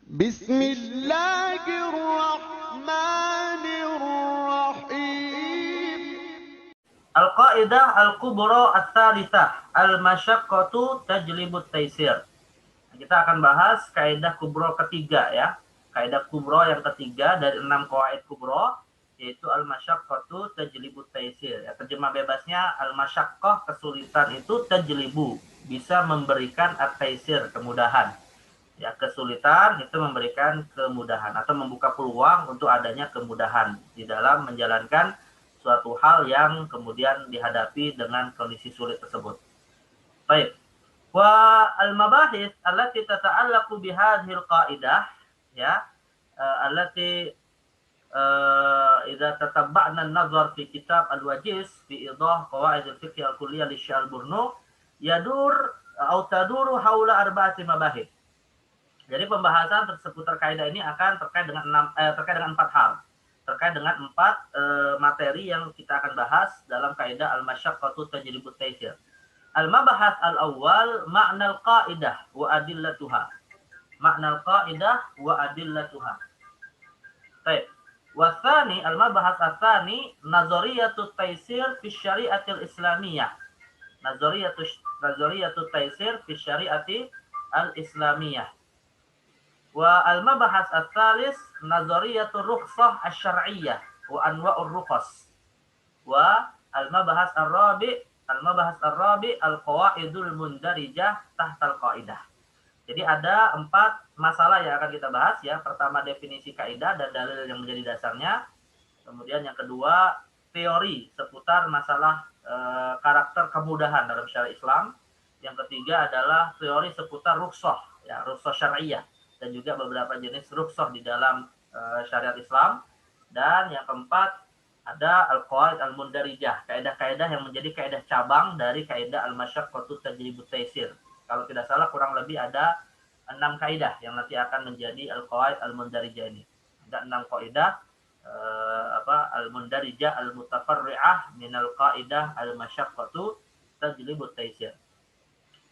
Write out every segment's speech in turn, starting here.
بسم الله الرحمن الرحيم. Al-Qaidah Al-Kubra Ats-Tsalitsah, Al-Masyaqqatu Tajlibut Taisir. Kita akan bahas kaidah kubro ketiga ya. Kaidah kubro yang ketiga dari 6 qawaid kubro, yaitu al-masyaqqatu tajlibut taisir. Ya, terjemah bebasnya al-masyaqqah, kesulitan itu, tajlibu, bisa memberikan at-taisir, kemudahan. Ya, kesulitan itu memberikan kemudahan atau membuka peluang untuk adanya kemudahan di dalam menjalankan suatu hal yang kemudian dihadapi dengan kondisi sulit tersebut. Baik. Wa al-mabahis allati tata'allaqu bihadhil qaidah ya, allati idza tatabba'na an-nazar fi kitab al-wajiz fi idah qawaid al-fiqh al-kulliyah li Syekh al-Burnu yadur atau taduru haula arba'ati mabahis. Jadi pembahasan seputar kaidah ini akan terkait dengan 4 hal. Terkait dengan 4 materi yang kita akan bahas dalam kaidah al-masyaqqatu tajlibut taisir. Al-mabahats al-awwal ma'nal qaidah wa adillatuha. Ma'nal qaidah wa adillatuha. Baik. Wa tsani al-mabahats ats-tsani nazariyatut taisir fi syariatil islamiyah. Nazariyatut taisir fi syariati al-islamiyah. Wa al-mabahats ats-tsalis nazariyatur rukhsah asy-syar'iyyah wa anwa'ur rukhas. Wa al-mabahats ar-rabi' al-qawaidul mundarijah tahtal qaidah. Jadi ada 4 masalah yang akan kita bahas ya. Pertama, definisi kaidah dan dalil yang menjadi dasarnya. Kemudian yang kedua, teori seputar masalah karakter kemudahan dalam syariat Islam. Yang ketiga adalah teori seputar rukhsah ya, rukhsah syar'iyyah, dan juga beberapa jenis rukhsah di dalam syariat Islam. Dan yang keempat ada al-qawaid al-mundarijah, kaidah-kaidah yang menjadi kaidah cabang dari kaidah al-masyaqqatu tajlibut taisir. Kalau tidak salah kurang lebih ada 6 kaidah yang nanti akan menjadi al-qawaid al-mundarijah ini. Ada 6 kaidah al-mundarijah al-mutafarri'ah min al-qaidah al-masyaqqatu tajlibut taisir.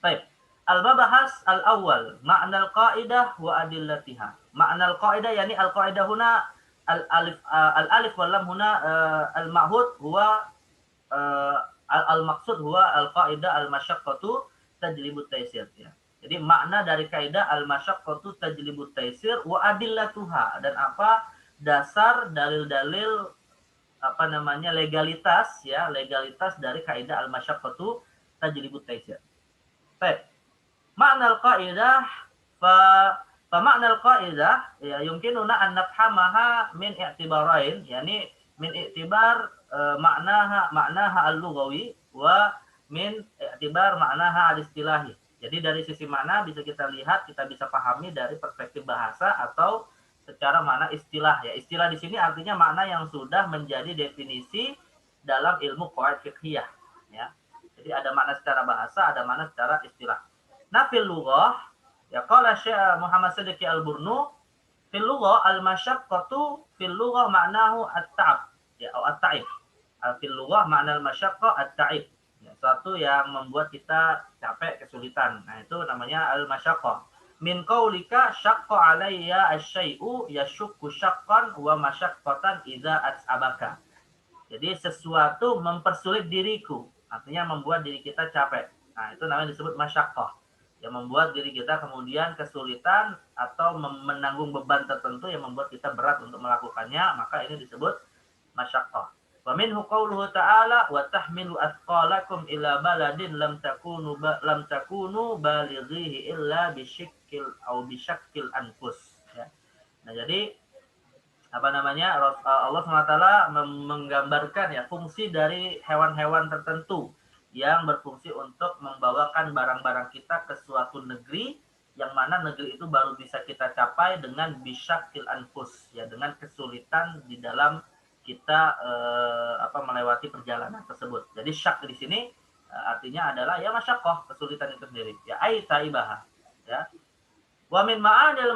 Baik. Al-mabahas al-awwal ma'na al-qaidah wa adillatiha. Ma'na al-qaidah yani al-qaidah huna al-alif wal lam huna al-ma'hud huwa al-maqsud huwa al-qaidah al-masyaqqatu tajlibut taisir ya. Jadi makna dari kaidah al-masyaqqatu tajlibut taisir wa adillatuha, dan apa dasar dalil-dalil legalitas ya, legalitas dari kaidah al-masyaqqatu tajlibut taisir. Baik. Makna al-qaidah fa makna al-qaidah ya yumkinuna an nafhamaha min i'tibarain, yani min i'tibar maknaha al-lughawi wa min i'tibar maknaha al-istilahi. Jadi dari sisi makna bisa kita lihat, kita bisa pahami dari perspektif bahasa atau secara makna istilah ya. Istilah di sini artinya makna yang sudah menjadi definisi dalam ilmu qawaid fiqhiyah ya. Jadi ada makna secara bahasa, ada makna secara istilah. Nah, fil lughah ya qala Syekh Muhammad Siddiqi al-Burnu, fil lughah al-masyaqqatu fil lughah ma'nahu at-ta'ab ya atau at-ta'ib. Fil lughah makna al-masyaqqah at-ta'ib. Ya, suatu yang membuat kita capek, kesulitan. Nah, itu namanya al-masyaqqah. Min qaulika syaqqa alayya asy-syai'u yashukku syaqqan wa masyaqqatan idza as'abaka. Jadi sesuatu mempersulit diriku, artinya membuat diri kita capek. Nah, itu namanya disebut masyaqqah. Yang membuat diri kita kemudian kesulitan atau menanggung beban tertentu yang membuat kita berat untuk melakukannya, maka ini disebut masyaqqah. Wa minhu qauluhu ta'ala wa tahmilu athqalakum ila baladin lam takunu balighihi illa bisyakkil anfus ya. Nah, jadi Allah SWT menggambarkan ya fungsi dari hewan-hewan tertentu yang berfungsi untuk membawakan barang-barang kita ke suatu negeri, yang mana negeri itu baru bisa kita capai dengan bisyakil anfus ya, dengan kesulitan di dalam kita melewati perjalanan tersebut. Jadi syak di sini artinya adalah ya masyaqqah, kesulitan itu sendiri ya, ai taibah ya. Wa min ma'anil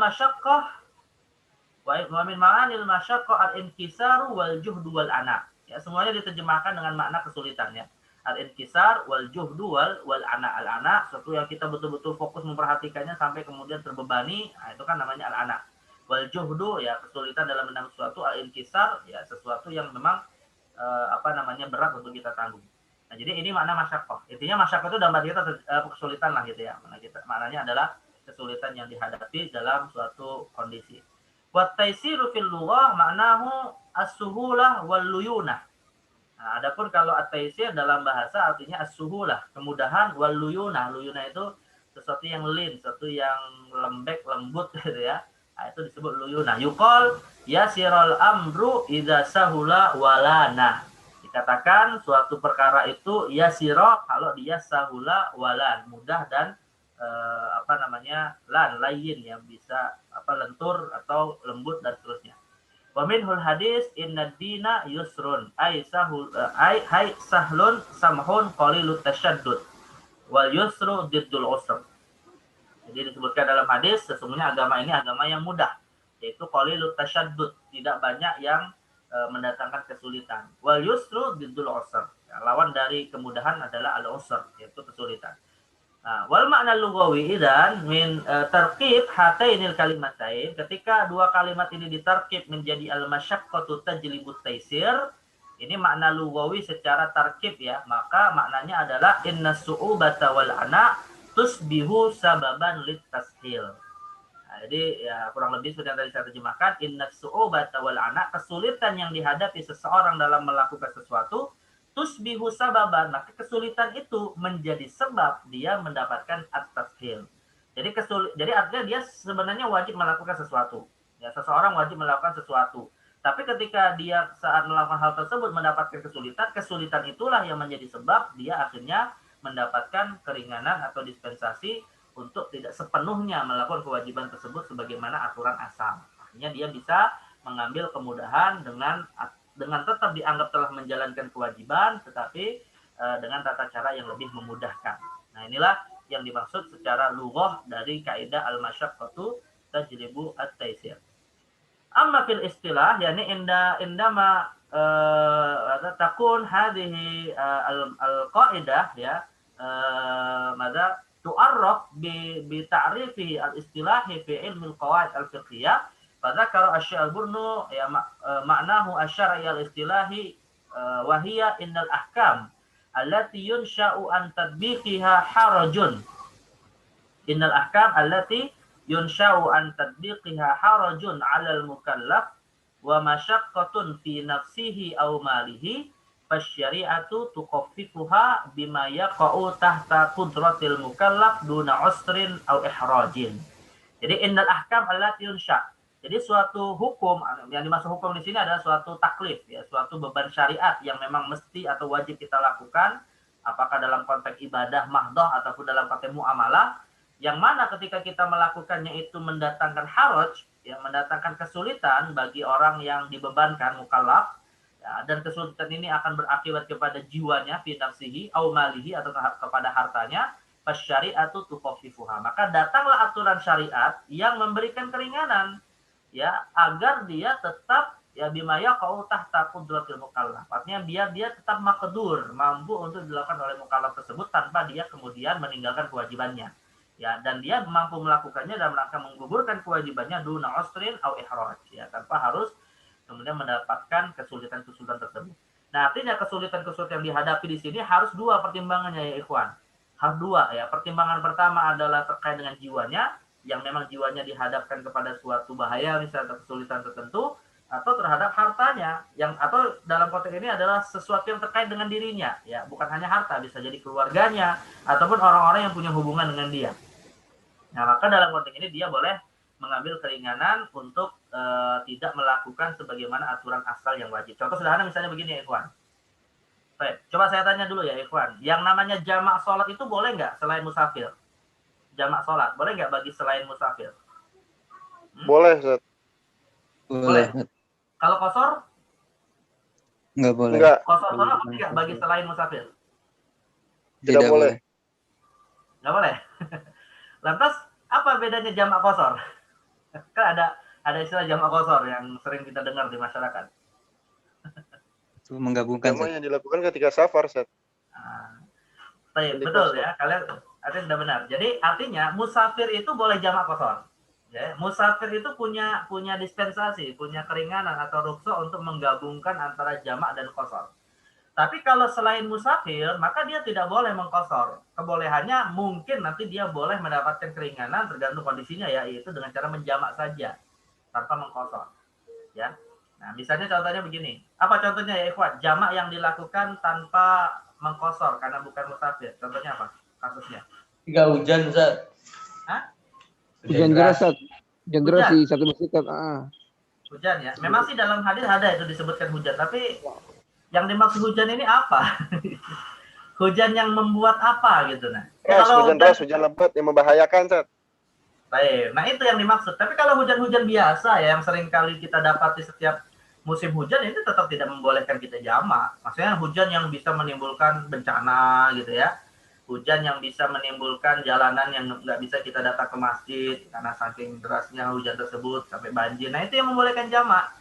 masyaqqah al-inkisaru wal juhdu wal ana. Ya, semuanya diterjemahkan dengan makna kesulitan ya. al-inkisar wal juhdu wal ana, suatu yang kita betul-betul fokus memperhatikannya sampai kemudian terbebani, nah, itu kan namanya al-ana. Wal juhdu ya kesulitan dalam menanggung sesuatu, al-inkisar ya sesuatu yang memang berat untuk kita tanggung. Nah, jadi ini makna masyaqqah. Intinya masyaqqah itu dalam arti kesulitan lah gitu ya. Maknanya adalah kesulitan yang dihadapi dalam suatu kondisi. Wa taisiru fil lughah maknahu as-suhulah wal luyunah. Nah, adapun kalau at-taisir dalam bahasa artinya as-suhulah, kemudahan, wal luyunah. Luyunah itu sesuatu yang lin, sesuatu yang lembek, lembut gitu ya. Nah, itu disebut luyunah. Yuqal yasirul amru idza sahula walana. Dikatakan suatu perkara itu yasira kalau dia sahula walan, mudah dan layin yang bisa lentur atau lembut dan seterusnya. Wa minhul hadis inna dina yusrun ay sahlun samhun qalilut tashaddud wal yusru diddul usr. Jadi disebutkan dalam hadis sesungguhnya agama ini agama yang mudah, yaitu qalilut tashaddud, tidak banyak yang mendatangkan kesulitan. Wal yusru diddul usr. Ya, lawan dari kemudahan adalah al-usr, yaitu kesulitan. Wal makna lughawi idzan min tarkib hatainil kalimatain, ketika dua kalimat ini ditarkib menjadi al-masyaqqatu tajlibut taisir, ini makna lughawi secara tarkib ya, maka maknanya adalah inna su'ubata wal ana tusbihu sababan lit tashil. Jadi ya kurang lebih seperti yang tadi saya terjemahkan, inna su'ubata wal ana, kesulitan yang dihadapi seseorang dalam melakukan sesuatu, tusbihu sababan, maka kesulitan itu menjadi sebab dia mendapatkan at-tashil. Jadi artinya dia sebenarnya wajib melakukan sesuatu. Ya, seseorang wajib melakukan sesuatu. Tapi ketika dia saat melakukan hal tersebut mendapatkan kesulitan, kesulitan itulah yang menjadi sebab dia akhirnya mendapatkan keringanan atau dispensasi untuk tidak sepenuhnya melakukan kewajiban tersebut sebagaimana aturan asal. Akhirnya dia bisa mengambil kemudahan dengan tetap dianggap telah menjalankan kewajiban, tetapi dengan tata cara yang lebih memudahkan. Nah, inilah yang dimaksud secara lughah dari kaidah al-masyaqqatu tajlibu at-taisir. Amma fil istilah, yakni indama takun hadhihi al-qaidah ya madza tu'arraf bi ta'rifi al-istilahi fi ilmi al-qawaid al-fiqhiyah. Fadzakara asy-Syaikh al-Burnu ya maknahu asy-syar'i al-istilahi wa hiya innal ahkam allati yunsha'u an tadbiqiha harajun. Innal ahkam allati yunsha'u an tadbiqiha harajun 'alal mukallaf wa masyaqqatun fi nafsihi aw malihi fasyari'atu tukhaffifuha bima yaqa'u tahta qudratil mukallaf duna usrin aw ihrajin. Jadi innal ahkam allati yunsha'. Jadi suatu hukum, yang dimaksud hukum di sini adalah suatu taklif, ya, suatu beban syariat yang memang mesti atau wajib kita lakukan, apakah dalam konteks ibadah mahdoh ataupun dalam konteks muamalah, yang mana ketika kita melakukannya itu mendatangkan haraj, ya, mendatangkan kesulitan bagi orang yang dibebankan mukallaf, ya, dan kesulitan ini akan berakibat kepada jiwanya, fi nafsihi, au malihi, atau kepada hartanya, fasyari'atu tukhaffifuha. Maka datanglah aturan syariat yang memberikan keringanan, ya, agar dia tetap ya bimaya kau tahta qudratil mukallaf. Artinya biar dia tetap maqdur, mampu untuk dilakukan oleh mukallaf tersebut tanpa dia kemudian meninggalkan kewajibannya. Ya, dan dia mampu melakukannya dalam rangka menggugurkan kewajibannya duna usrin au ihraj, ya, tanpa harus kemudian mendapatkan kesulitan-kesulitan tersebut. Nah, artinya kesulitan-kesulitan yang dihadapi di sini harus dua pertimbangannya ya ikhwan. Harus dua ya. Pertimbangan pertama adalah terkait dengan jiwanya, yang memang jiwanya dihadapkan kepada suatu bahaya misalnya kesulitan tertentu, atau terhadap hartanya yang atau dalam konteks ini adalah sesuatu yang terkait dengan dirinya, ya, bukan hanya harta, bisa jadi keluarganya ataupun orang-orang yang punya hubungan dengan dia. Nah, maka dalam konteks ini dia boleh mengambil keringanan untuk tidak melakukan sebagaimana aturan asal yang wajib. Contoh sederhana misalnya begini ya ikhwan. Baik, coba saya tanya dulu ya ikhwan, yang namanya jamak sholat itu boleh nggak selain musafir? Jamak sholat boleh nggak bagi selain musafir? Boleh, Ustaz. Boleh. Kalau kosor? Nggak boleh. Enggak. Kosor sholat boleh nggak bagi selain musafir? Tidak boleh. Nggak boleh. Lantas apa bedanya jamak kosor? Kan ada istilah jamak kosor yang sering kita dengar di masyarakat. Itu menggabungkan. Jamak yang dilakukan ketika safar, Ustaz. Baik, betul ya, kalian artinya sudah benar. Jadi artinya musafir itu boleh jamak qasar. Ya, musafir itu punya dispensasi, punya keringanan atau rukhsah untuk menggabungkan antara jamak dan qasar. Tapi kalau selain musafir, maka dia tidak boleh mengqasar. Kebolehannya mungkin nanti dia boleh mendapatkan keringanan tergantung kondisinya ya, yaitu dengan cara menjamak saja tanpa mengqasar. Ya. Nah, misalnya contohnya begini. Apa contohnya ya, Ikhwan? Jamak yang dilakukan tanpa mengqasar karena bukan musafir. Contohnya apa? Kasusnya. Tiga hujan, Zat. Hah? Hujan deras, Ustaz. Hujan deras Hujan. di satu masjid. Hujan ya. Memang sih dalam hadis ada itu disebutkan hujan, tapi yang dimaksud hujan ini apa? Hujan yang membuat apa gitu nah. Hujan deras, hujan lebat yang membahayakan, Ustaz. Baik, nah itu yang dimaksud. Tapi kalau hujan-hujan biasa ya, yang sering kali kita dapati setiap musim hujan, itu tetap tidak membolehkan kita jamak. Maksudnya hujan yang bisa menimbulkan bencana gitu ya. Hujan yang bisa menimbulkan jalanan yang nggak bisa kita datang ke masjid karena saking derasnya hujan tersebut sampai banjir. Nah itu yang membolehkan jamak.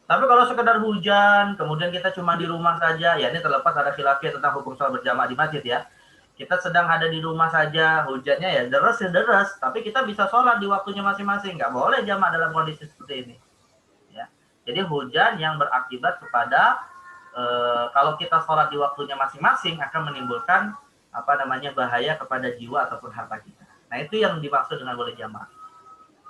Tapi kalau sekedar hujan, kemudian kita cuma di rumah saja, ya ini terlepas ada khilafiyah tentang hukum sholat berjamaah di masjid ya. Kita sedang ada di rumah saja, hujannya ya deras, tapi kita bisa sholat di waktunya masing-masing. Nggak boleh jamak dalam kondisi seperti ini. Ya. Jadi hujan yang berakibat kepada kalau kita sholat di waktunya masing-masing akan menimbulkan bahaya kepada jiwa ataupun harta kita. Nah itu yang dimaksud dengan boleh jamak.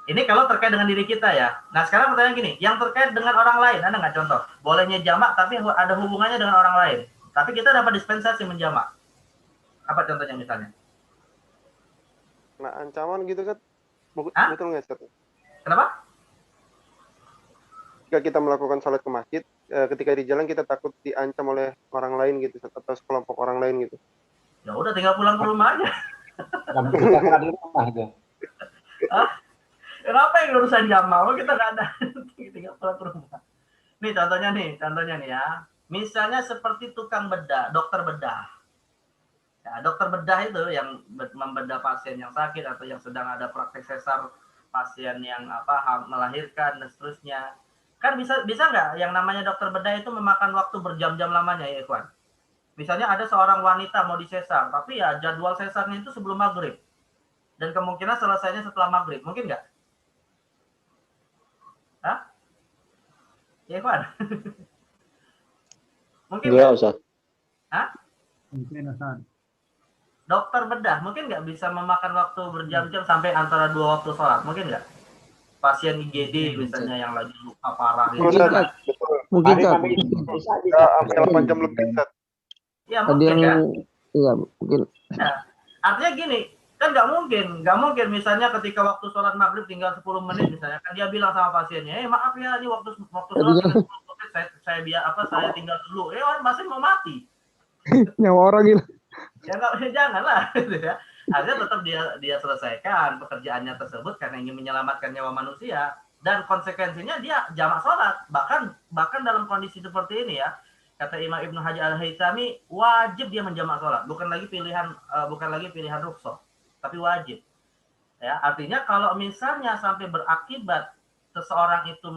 Ini kalau terkait dengan diri kita ya. Nah sekarang pertanyaan gini, yang terkait dengan orang lain, ada nggak contoh? Bolehnya jamak tapi ada hubungannya dengan orang lain. Tapi kita dapat dispensasi menjamak. Apa contohnya misalnya? Nah, ancaman gitu kan? Betul nggak, Ustaz? Kenapa? Jika kita melakukan sholat ke masjid, ketika di jalan kita takut diancam oleh orang lain gitu, atau sekelompok orang lain gitu. Ya udah tinggal pulang ke rumah aja. Kita di rumah itu. Kenapa yang urusan jamak? Kita nggak ada. Tinggal pulang ke rumah. Nih contohnya nih ya. Misalnya seperti tukang bedah, dokter bedah. Ya, dokter bedah itu yang membedah pasien yang sakit atau yang sedang ada praktek sesar, pasien yang melahirkan dan seterusnya. Kan bisa nggak yang namanya dokter bedah itu memakan waktu berjam-jam lamanya ya, Ikhwan? Misalnya ada seorang wanita mau disesar, tapi ya jadwal sesarnya itu sebelum maghrib. Dan kemungkinan selesainya setelah maghrib. Mungkin nggak? Hah? Ya, Ikhwan? Mungkin nggak? Ustaz. Hah? Mungkin, Ustaz. Dokter bedah mungkin nggak bisa memakan waktu berjam-jam sampai antara 2 waktu sholat, mungkin nggak? Pasien IGD misalnya yang lagi luka parah gitu. Mungkin, Ustaz. Ya, sampai 8 jam lebih, Ustaz. Ya mungkin kan? Iya, mungkin. Nah, artinya gini, kan nggak mungkin misalnya ketika waktu sholat maghrib tinggal 10 menit misalnya, kan dia bilang sama pasiennya, maaf ya, ini waktu sholat tinggal 10 menit, saya tinggal dulu. Pasien mau mati. Nyawa orang gila. Ya janganlah gitu ya. Akhirnya tetap dia selesaikan pekerjaannya tersebut karena ingin menyelamatkan nyawa manusia, dan konsekuensinya dia jamak sholat. Bahkan dalam kondisi seperti ini ya, kata Imam Ibnu Hajar Al-Haytami, wajib dia menjamak sholat, bukan lagi pilihan rukhsah, tapi wajib. Ya, artinya kalau misalnya sampai berakibat seseorang itu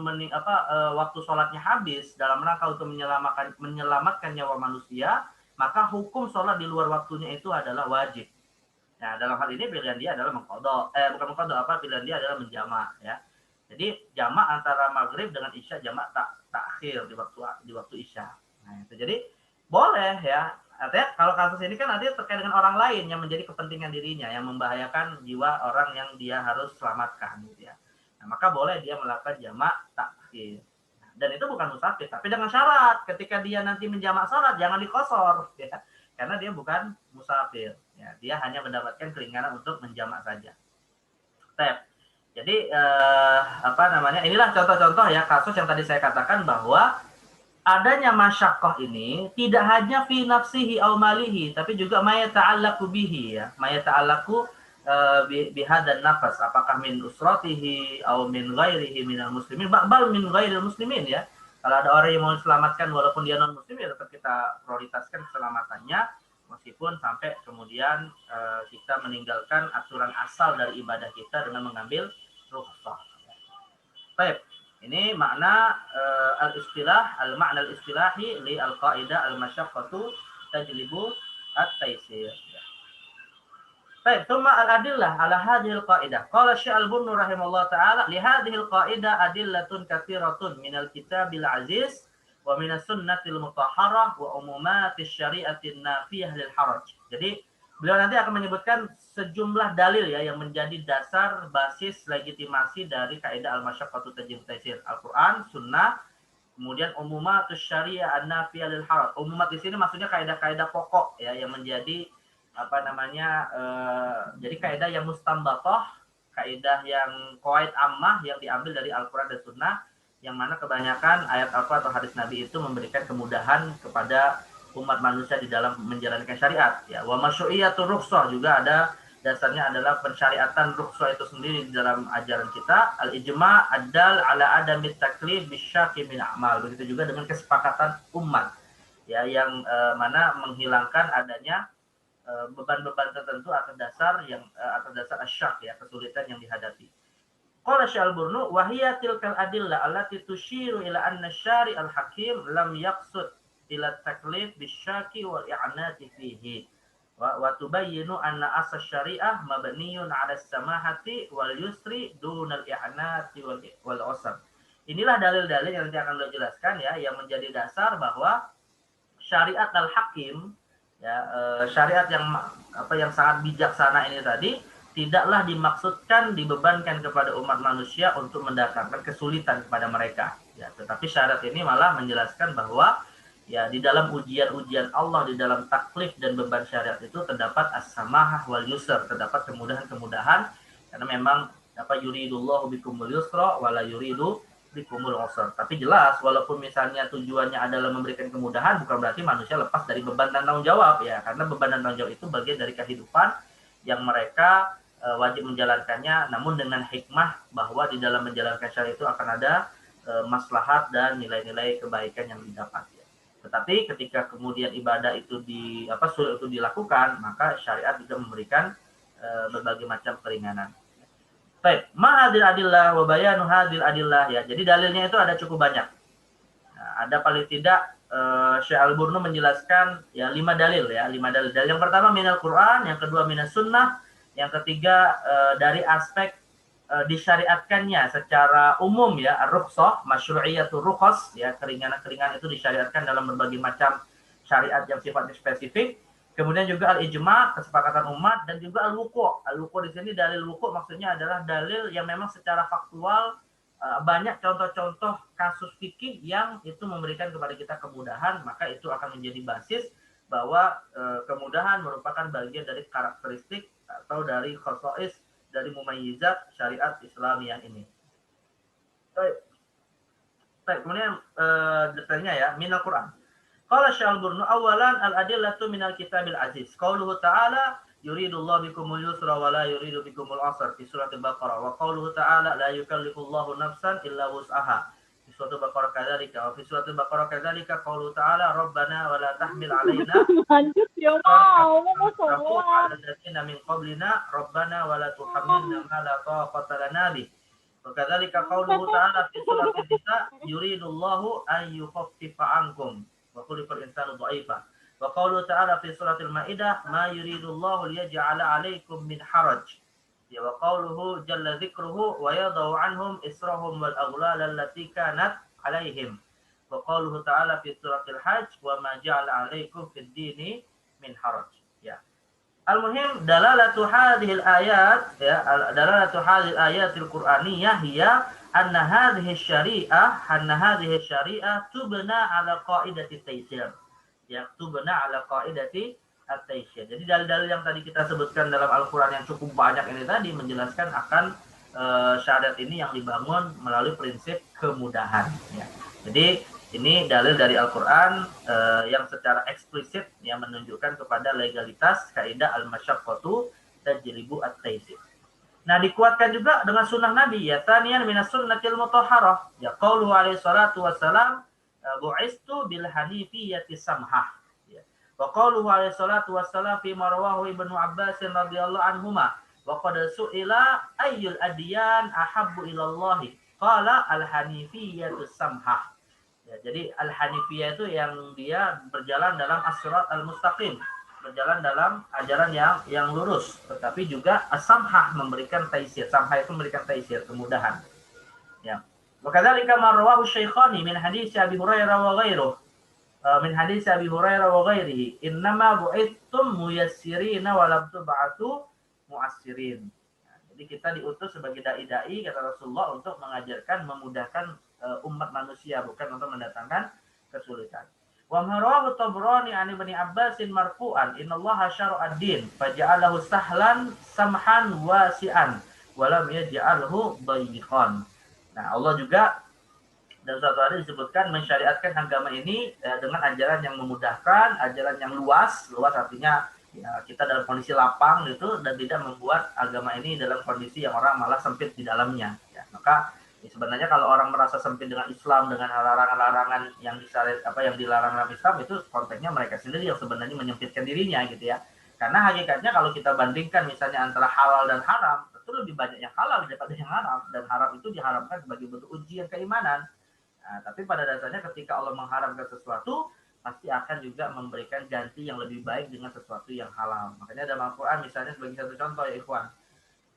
waktu sholatnya habis dalam rangka untuk menyelamatkan nyawa manusia, maka hukum sholat di luar waktunya itu adalah wajib. Nah, dalam hal ini pilihan dia adalah pilihan dia adalah menjamak ya. Jadi jamak antara maghrib dengan isya, jamak takhir di waktu isya. Nah, itu jadi boleh ya. Artinya kalau kasus ini kan artinya terkait dengan orang lain yang menjadi kepentingan dirinya, yang membahayakan jiwa orang yang dia harus selamatkan gitu ya. Nah, maka boleh dia melakukan jamak takhir. Dan itu bukan musafir, tapi dengan syarat ketika dia nanti menjamak sholat jangan dikosor ya, karena dia bukan musafir ya, dia hanya mendapatkan keringanan untuk menjamak saja. Jadi inilah contoh-contoh ya kasus yang tadi saya katakan bahwa adanya masyaqqah ini tidak hanya fi nafsihi aw malihi, tapi juga ma yata'allaqu bihi ya, ma yata'allaqu bihadzal nafas, apakah min usratihi atau min ghairihi minal muslimin, bal min ghairil muslimin ya. Kalau ada orang yang mau diselamatkan walaupun dia non muslim ya tetap kita prioritaskan keselamatannya, meskipun sampai kemudian kita meninggalkan aturan asal dari ibadah kita dengan mengambil rukhsah. Baik, ini makna al-makna al-istilahi li al-qaidah al-masyaqqatu tajlibu at-taisir. Baik, thumma al-adillah ala hadhil qaidah. Qala Syekh Al-Bunnu rahimahullah taala, li hadhil qaidah adillatun katsiratun minal kitabil aziz wa minas sunnatil mutahharah wa umumatis syari'atin nafiyah lil haraj. Jadi beliau nanti akan menyebutkan sejumlah dalil ya yang menjadi dasar basis legitimasi dari kaidah al-masyaqqatu tajib taisir. Al-Qur'an, sunnah, kemudian umumatus syariah an-nafiyah lil haraj. Umumat di sini maksudnya kaidah-kaidah pokok ya yang menjadi jadi kaidah yang mustanbatah, kaidah yang qawaid ammah yang diambil dari Al-Qur'an dan Sunnah, yang mana kebanyakan ayat Al-Qur'an atau hadis Nabi itu memberikan kemudahan kepada umat manusia di dalam menjalankan syariat. Ya, wa masyru'iyatur rukhsah juga ada dasarnya adalah pensyariatan rukhsah itu sendiri di dalam ajaran kita. Al-ijma' ad-dal ala adamit taklif bisyaqi min a'mal. Begitu juga dengan kesepakatan umat ya yang mana menghilangkan adanya beban-beban tertentu atas dasar asyak ya, kesulitan yang dihadapi. Qala Syekh Al-Burnu wa hiya tilkal adillah allati tushiru ila anna syari' al-hakim lam yaqsud ila taklif bisyaki wal i'nati fihi wa tubayyinu anna asas syariah mabniyun 'ala as-samahati wal yusri dunal i'nati wal usr. Inilah dalil-dalil yang nanti akan beliau jelaskan ya yang menjadi dasar bahwa syariat al-hakim ya, syariat yang sangat bijaksana ini tadi tidaklah dimaksudkan dibebankan kepada umat manusia untuk mendatangkan kesulitan kepada mereka ya, tetapi syariat ini malah menjelaskan bahwa ya di dalam ujian-ujian Allah, di dalam taklif dan beban syariat itu terdapat as-samahah wal yusr, terdapat kemudahan-kemudahan karena memang yuridullahu bikumul yusra wala yuridu bikumul usra. Tapi jelas walaupun misalnya tujuannya adalah memberikan kemudahan, bukan berarti manusia lepas dari beban dan tanggung jawab ya, karena beban dan tanggung jawab itu bagian dari kehidupan yang mereka wajib menjalankannya, namun dengan hikmah bahwa di dalam menjalankan syariat itu akan ada maslahat dan nilai-nilai kebaikan yang didapat ya. Tetapi ketika kemudian ibadah itu sulit itu dilakukan, maka syariat juga memberikan berbagai macam keringanan. Baik, ma'adil adillah wa bayanu hadil adillah ya. Jadi dalilnya itu ada cukup banyak. Nah, ada paling tidak Syekh Al-Burnu menjelaskan ya 5 dalil ya, 5 dalil. Dalil yang pertama minal Qur'an, yang kedua minas sunnah, yang ketiga dari aspek disyariatkannya secara umum ya, ar-rukhsah, masyru'iyatur rukhas ya, keringanan-keringanan itu disyariatkan dalam berbagai macam syariat yang sifatnya spesifik. Kemudian juga al-ijma', kesepakatan umat, dan juga al-wuqu'. Al-wuqu' di sini dalil wuqu' maksudnya adalah dalil yang memang secara faktual banyak contoh-contoh kasus fikih yang itu memberikan kepada kita kemudahan, maka itu akan menjadi basis bahwa kemudahan merupakan bagian dari karakteristik atau dari khosais dari mumayyizat syariat Islamiyah ini. Baik, kemudian detailnya ya, minal Qur'an. Qala Syekh Al-Burnu awalan al-adillatu minal kitabil aziz. Qauluhu ta'ala yuridullahu bikumul yusra wa la yuridu bikumul usra fi surat Al-Baqarah. Wa qauluhu ta'ala la yukallifullahu nafsan illa wus'aha. Fi surat Al-Baqarah kadzalika wa fi surat Al-Baqarah kadzalika qauluhu ta'ala rabbana wa la tahmil 'alaina lanjut ya mau semua alladziina min qablina rabbana wa la tuhammilna ma la taqata lana bih. Wa kadzalika qauluhu ta'ala fi surat An-Nisa yuridullahu an yukhaffifa 'ankum wa khuliqal insanu dha'ifa. Wa qauluhu ta'ala fi suratil Maidah ma yuridullahu liyaj'ala 'alaikum min haraj. Ya wa qauluhu jalla dzikruhu wa yadau 'anhum israhum wal aghlal allati kanat 'alaihim. Wa qauluhu ta'ala fi suratil Hajj wa ma ja'ala 'alaikum fid dini min haraj. Ya. Al-muhim dalalatu hadhil ayat ya, dalalatu hadhil ayatil qur'aniyah hiya anna hadhihi syari'ah tubna ala qaidati taysir. Ya, tubna ala qaidati at-taysir. Jadi dalil-dalil yang tadi kita sebutkan dalam Al-Qur'an yang cukup banyak ini tadi menjelaskan akan syariat ini yang dibangun melalui prinsip kemudahan ya. Jadi ini dalil dari Al-Qur'an yang secara eksplisit yang menunjukkan kepada legalitas kaidah al-masyaqqatu tajlibu at-taysir. Nah, dikuatkan juga dengan sunnah Nabi ya, taniyan minas sunnatil mutahharah ya, qauluhu alaihi salatu wassalam bu'istu bil hanifiyyati samhah ya. Wa qauluhu alaihi salatu wassalam fi marwahu Ibnu Abbas radhiyallahu anhuma wa qad su'ila ayyul adyan ahabbu ilallahi qala al hanifiyyatu samhah ya. Jadi al hanifiyah itu yang dia berjalan dalam as-sirat al-mustaqim berjalan dalam ajaran yang lurus, tetapi juga as-samhah memberikan taisir. Samhah itu memberikan taisir, kemudahan. Ya. Wa kadzalika marwahu syaikhani min hadits Abi Hurairah wa ghairuh. Min hadits Abi Hurairah wa ghairihi, innama bu'ithtum muyassirina wa lam tub'atu mu'assirin. Jadi kita diutus sebagai dai-dai kata Rasulullah untuk mengajarkan, memudahkan umat manusia, bukan untuk mendatangkan kesulitan. Wa marawahu Tabrani an Ibnu Abbasin marfu'an, innallaha syara'a ad-din faja'alahu sahlan samhan wasi'an wa lam yaj'alhu dayiqan. Nah, Allah juga dalam suatu hadis disebutkan mensyariatkan agama ini dengan ajaran yang memudahkan, ajaran yang luas. Luas artinya ya, kita dalam kondisi lapang gitu, dan tidak membuat agama ini dalam kondisi yang orang malah sempit di dalamnya. Ya, maka ya, sebenarnya kalau orang merasa sempit dengan Islam, dengan larangan-larangan yang yang dilarang dalam Islam, itu konteksnya mereka sendiri yang sebenarnya menyempitkan dirinya gitu ya. Karena hakikatnya kalau kita bandingkan misalnya antara halal dan haram, tentu lebih banyak yang halal daripada yang haram, dan haram itu diharamkan sebagai bentuk ujian keimanan. Nah, tapi pada dasarnya ketika Allah mengharamkan sesuatu, pasti akan juga memberikan ganti yang lebih baik dengan sesuatu yang halal. Makanya dalam Al-Quran misalnya sebagai satu contoh ya ikhwan,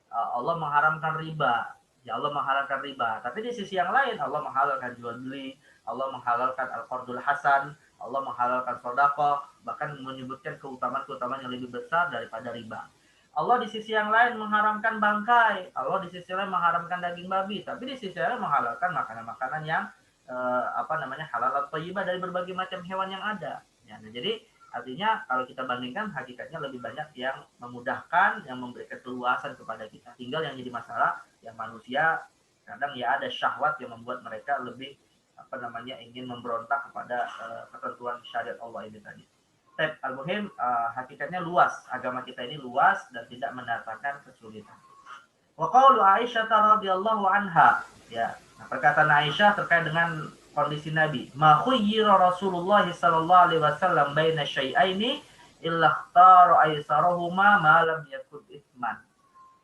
Allah mengharamkan riba. Ya Allah menghalalkan riba. Tapi di sisi yang lain Allah menghalalkan jual beli, Allah menghalalkan al-qardul hasan, Allah menghalalkan sedekah, bahkan menyebutkan keutamaan-keutamaan yang lebih besar daripada riba. Allah di sisi yang lain mengharamkan bangkai, Allah di sisi lain mengharamkan daging babi, tapi di sisi lain menghalalkan makanan-makanan yang halal atau thayyibah dari berbagai macam hewan yang ada. Ya, nah, jadi artinya kalau kita bandingkan hakikatnya lebih banyak yang memudahkan, yang memberikan keluasan kepada kita. Tinggal yang jadi masalah yang manusia kadang ya ada syahwat yang membuat mereka lebih ingin memberontak kepada ketentuan syariat Allah ini tadi. Al-muhim hakikatnya luas, agama kita ini luas dan tidak mendatangkan kesulitan. Wa qaulu Aisyah radhiyallahu anha, ya. Nah, perkataan Aisyah terkait dengan kondisi Nabi. Ma khuyyira Rasulullah sallallahu alaihi wasallam baina syai'aini illa ikhtara aisarahuma ma lam yakun itsman.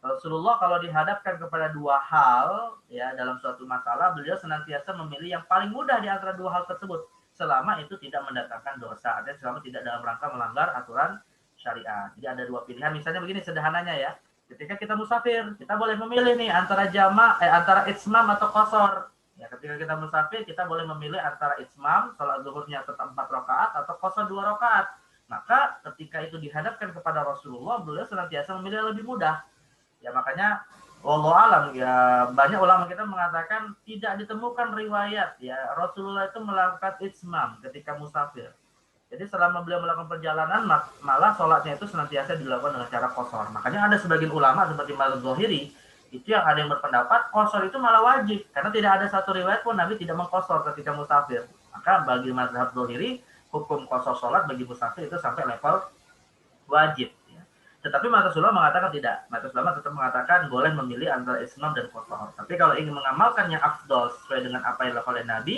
Rasulullah kalau dihadapkan kepada dua hal ya dalam suatu masalah, beliau senantiasa memilih yang paling mudah di antara dua hal tersebut selama itu tidak mendatangkan dosa, artinya selama tidak dalam rangka melanggar aturan syariat. Jadi ada dua pilihan, misalnya begini sederhananya ya. Ketika kita musafir, kita boleh memilih nih antara antara itsmam atau qasar. Ya, ketika kita musafir, kita boleh memilih antara itsmam, salat zuhurnya tetap 4 rakaat atau qasar 2 rakaat. Maka ketika itu dihadapkan kepada Rasulullah, beliau senantiasa memilih yang lebih mudah. Ya, makanya wallahu alam ya, banyak ulama kita mengatakan tidak ditemukan riwayat ya Rasulullah itu melakukan itsmam ketika musafir. Jadi selama beliau melakukan perjalanan, malah sholatnya itu senantiasa dilakukan dengan cara qasar. Makanya ada sebagian ulama seperti Mazhab Zahiri, itu yang ada yang berpendapat qasar itu malah wajib. Karena tidak ada satu riwayat pun Nabi tidak mengqasar ketika musafir. Maka bagi Mazhab Zahiri, hukum qasar sholat bagi musafir itu sampai level wajib. Ya. Tetapi Mazhab mengatakan tidak. Mazhab tetap mengatakan boleh memilih antara itsmam dan qasar. Tapi kalau ingin mengamalkan yang afdal sesuai dengan apa yang dilakukan oleh Nabi,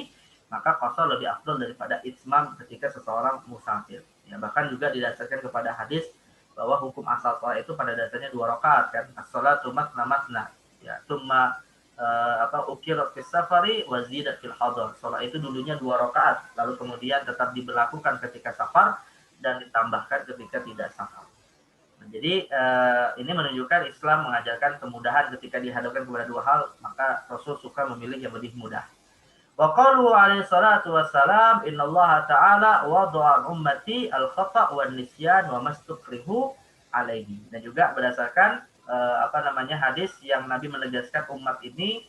maka qasar lebih afdal daripada itsmam ketika seseorang musafir. Ya, bahkan juga didasarkan kepada hadis bahwa hukum asal salat itu pada dasarnya 2 rakaat kan. As-salatu matna. Ya, tsumma ukirat fis safari wa zidat fil hadar. Salat itu dulunya 2 rakaat, lalu kemudian tetap diberlakukan ketika safar dan ditambahkan ketika tidak safar. Nah, jadi ini menunjukkan Islam mengajarkan kemudahan ketika dihadapkan kepada dua hal, maka Rasul suka memilih yang lebih mudah. Wa qalu alaihi salatu wassalam innallaha ta'ala wada'a ummati al-khata' wan nisyan wa mastukrihu alaihi. Dan juga berdasarkan hadis yang Nabi menegaskan umat ini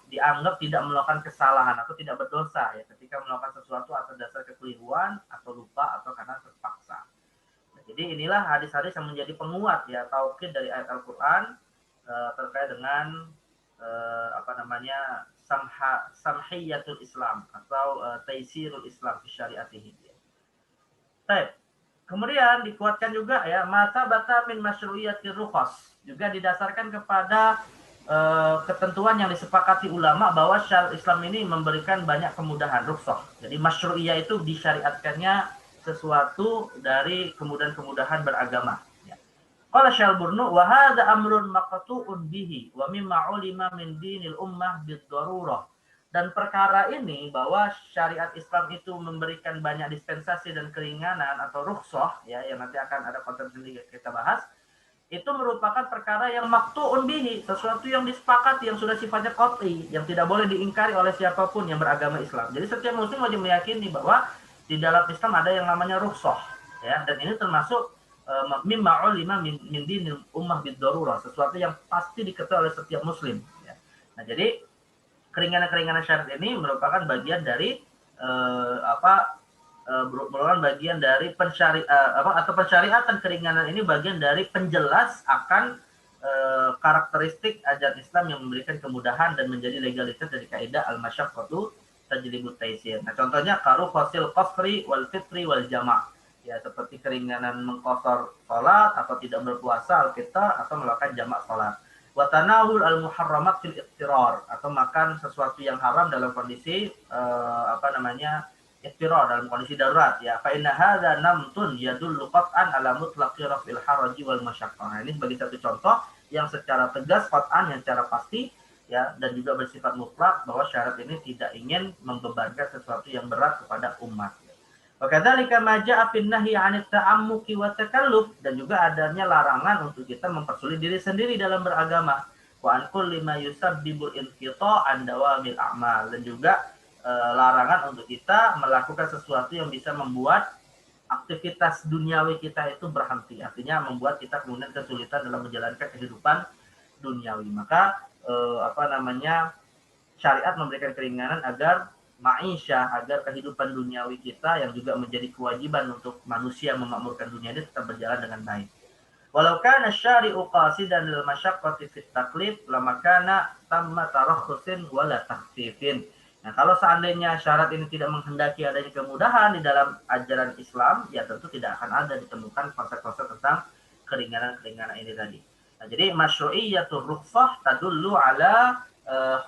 dianggap tidak melakukan kesalahan atau tidak berdosa ya ketika melakukan sesuatu atas dasar kekeliruan atau lupa atau karena terpaksa. Nah, jadi inilah hadis-hadis yang menjadi penguat ya taukid dari ayat Al-Qur'an terkait dengan samhiyatul Islam atau taisirul Islam fi syariatihi. Baik. Kemudian dikuatkan juga ya mata bata min masyru'iyatir rukhas, juga didasarkan kepada ketentuan yang disepakati ulama bahwa syariat Islam ini memberikan banyak kemudahan, rukhsah. Jadi masyru'iyah itu disyariatkannya sesuatu dari kemudahan-kemudahan beragama. Qala Syalburnu wa hadza amrun maqtu'un bihi wa mimma ulima min dinil ummah bid-darurah Dan perkara ini bahwa syariat Islam itu memberikan banyak dispensasi dan keringanan atau rukhsah ya, yang nanti akan ada konsep sendiri kita bahas, itu merupakan perkara yang maktu'un bihi, sesuatu yang disepakati, yang sudah sifatnya qat'i, yang tidak boleh diingkari oleh siapapun yang beragama Islam. Jadi setiap muslim wajib meyakini bahwa di dalam Islam ada yang namanya rukhsah ya, dan ini termasuk mimma ulima min dinil ummah bid-darurah, sesuatu yang pasti diketahui oleh setiap muslim ya. Nah, jadi keringanan-keringanan syariat ini merupakan bagian dari merupakan bagian dari pensyariatan keringanan ini bagian dari penjelas akan karakteristik ajaran Islam yang memberikan kemudahan dan menjadi legalitas dari kaidah al-masyaqqatu tajlibut taisir. Nah, contohnya karu qasil qasri wal fitri wal jama'. Ya, seperti keringanan mengqasar salat atau tidak berpuasa al-fitar atau melakukan jamak salat. Wa tanawul al-muharramat fil ittirar, atau makan sesuatu yang haram dalam kondisi ittirar, dalam kondisi darurat ya. Fa inna hadza namtun yadullu qat'an ala mutlaqi raf'il haraji wal masyaqqah. Nah, ini sebagai satu contoh yang secara tegas qat'an, yang secara pasti ya, dan juga bersifat mutlak bahwa syarat ini tidak ingin membebankan sesuatu yang berat kepada umat. Wa kadzalika ma ja'a fin nahyi 'anit ta'ammuki wa takalluf, dan juga adanya larangan untuk kita mempersulit diri sendiri dalam beragama. Wa an kulli ma yusabbibul inqita' an dawamil a'mal, dan juga larangan untuk kita melakukan sesuatu yang bisa membuat aktivitas duniawi kita itu berhenti, artinya membuat kita kemudian kesulitan dalam menjalankan kehidupan duniawi. Maka syariat memberikan keringanan agar ma'isyah, agar kehidupan duniawi kita yang juga menjadi kewajiban untuk manusia memakmurkan dunia ini tetap berjalan dengan baik. Walau kana syari'u qasidan lil masyaqqati fit taklif lama kana tamma tarakhusin wala takhfifin. Nah, kalau seandainya syarat ini tidak menghendaki adanya kemudahan di dalam ajaran Islam, ya tentu tidak akan ada ditemukan konsep-konsep tentang keringanan-keringanan ini tadi. Nah, jadi masyru'iyyatur rukhsah tadullu ala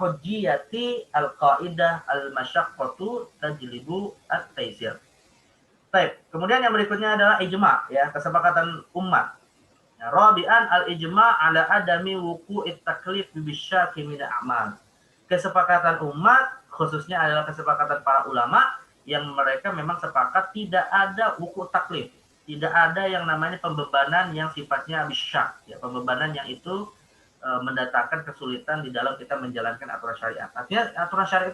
hujjiyati al-qaidah al-masyaqqatu tajlibu at-taisir. Baik, kemudian yang berikutnya adalah ijma, ya, kesepakatan umat. Ya, rabi'an al-ijma' ala adami wuqu'it taklif bisyaki min a'mal. Kesepakatan umat khususnya adalah kesepakatan para ulama yang mereka memang sepakat tidak ada wuku' taklif, tidak ada yang namanya pembebanan yang sifatnya bisyak, ya, pembebanan yang itu mendatangkan kesulitan di dalam kita menjalankan aturan syariat. Artinya aturan syariat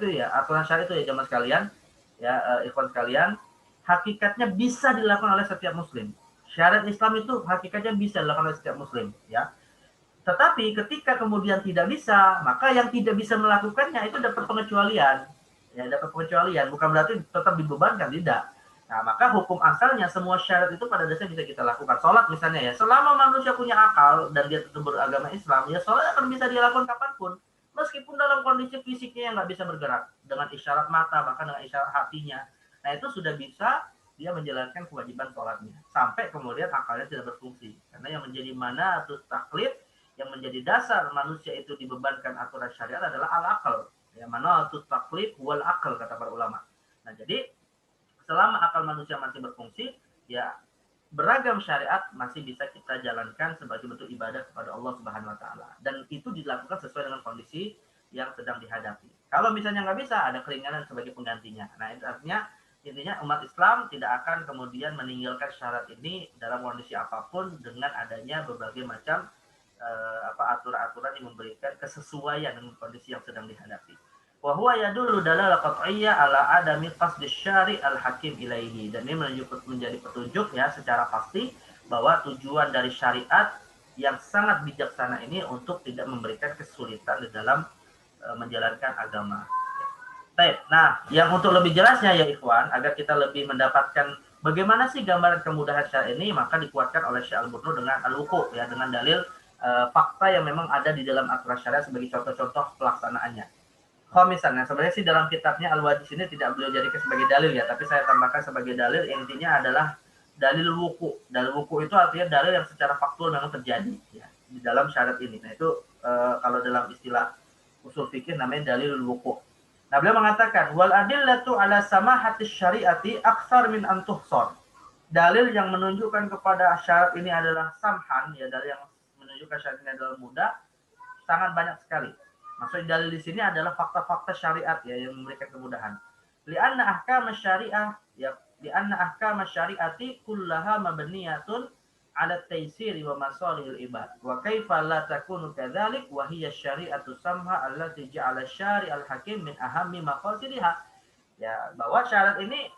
itu ya jamaah sekalian, ya ikhwan sekalian, hakikatnya bisa dilakukan oleh setiap muslim. Syariat Islam itu hakikatnya bisa dilakukan oleh setiap muslim, ya. Tetapi ketika kemudian tidak bisa, maka yang tidak bisa melakukannya itu dapat pengecualian. Ya, dapat pengecualian, bukan berarti tetap dibebankan, tidak. Nah, maka hukum asalnya semua syarat itu pada dasarnya bisa kita lakukan. Sholat misalnya ya, selama manusia punya akal dan dia tetap beragama Islam, ya sholat akan bisa dilakukan kapanpun. Meskipun dalam kondisi fisiknya yang nggak bisa bergerak, dengan isyarat mata, bahkan dengan isyarat hatinya. Nah, itu sudah bisa dia menjalankan kewajiban sholatnya. Sampai kemudian akalnya tidak berfungsi. Karena yang menjadi mana atau taklif, yang menjadi dasar manusia itu dibebankan aturan syariat adalah al-akal. Ya, mana atau taklif wal akal, kata para ulama. Nah, jadi selama akal manusia masih berfungsi, ya beragam syariat masih bisa kita jalankan sebagai bentuk ibadah kepada Allah Subhanahu wa taala. Dan itu dilakukan sesuai dengan kondisi yang sedang dihadapi. Kalau misalnya nggak bisa, ada keringanan sebagai penggantinya. Nah, itu artinya intinya umat Islam tidak akan kemudian meninggalkan syarat ini dalam kondisi apapun dengan adanya berbagai macam aturan-aturan yang memberikan kesesuaian dengan kondisi yang sedang dihadapi. Wa huwa yadullu dalalah qat'iyyah ala adami qasdi syari' al-hakim ilaihi. Dan ini menjadi petunjuk ya secara pasti bahwa tujuan dari syariat yang sangat bijaksana ini untuk tidak memberikan kesulitan di dalam menjalankan agama. Baik. Nah, yang untuk lebih jelasnya ya ikhwan, agar kita lebih mendapatkan bagaimana sih gambaran kemudahan syariat ini, maka dikuatkan oleh Syekh Al-Burnu dengan al-wuqu' ya, dengan dalil fakta yang memang ada di dalam aturan syariat sebagai contoh-contoh pelaksanaannya. Misalnya sebenarnya sih dalam kitabnya Al-Wajiz ini tidak beliau jadikan sebagai dalil ya, tapi saya tambahkan sebagai dalil, intinya adalah dalil wuku. Dalil wuku itu artinya dalil yang secara faktual memang terjadi ya di dalam syariat ini. Nah, itu kalau dalam istilah usul fikih namanya dalil wuku. Nah, beliau mengatakan wal adillatu ala samahatis syariati aktsar min an tuhsar. Dalil yang menunjukkan kepada syarat ini adalah samhan, ya, dalil yang menunjukkan syarat ini adalah mudah, sangat banyak sekali. Maksud dalil di sini adalah fakta-fakta syariat ya yang memberikan kemudahan. Li'anna ahkam syariah ya li'anna ahkam syariati kullaha mabniyatun 'ala taysiri wa masalihil ibad. Wa kaifa la takunu kadzalik wa hiya syari'atu samha allati ja'ala syari'al hakim min ahammi maqasidiha. Ya, bahwa syarat ini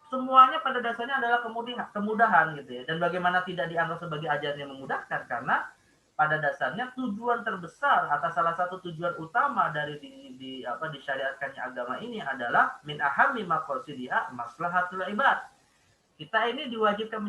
semuanya pada dasarnya adalah kemudahan gitu ya. Dan bagaimana tidak dianggap sebagai ajaran yang memudahkan, karena pada dasarnya tujuan terbesar atau salah satu tujuan utama dari disyariatkannya agama ini adalah min ahammi maqasidiha maslahatul ibad. Kita ini diwajibkan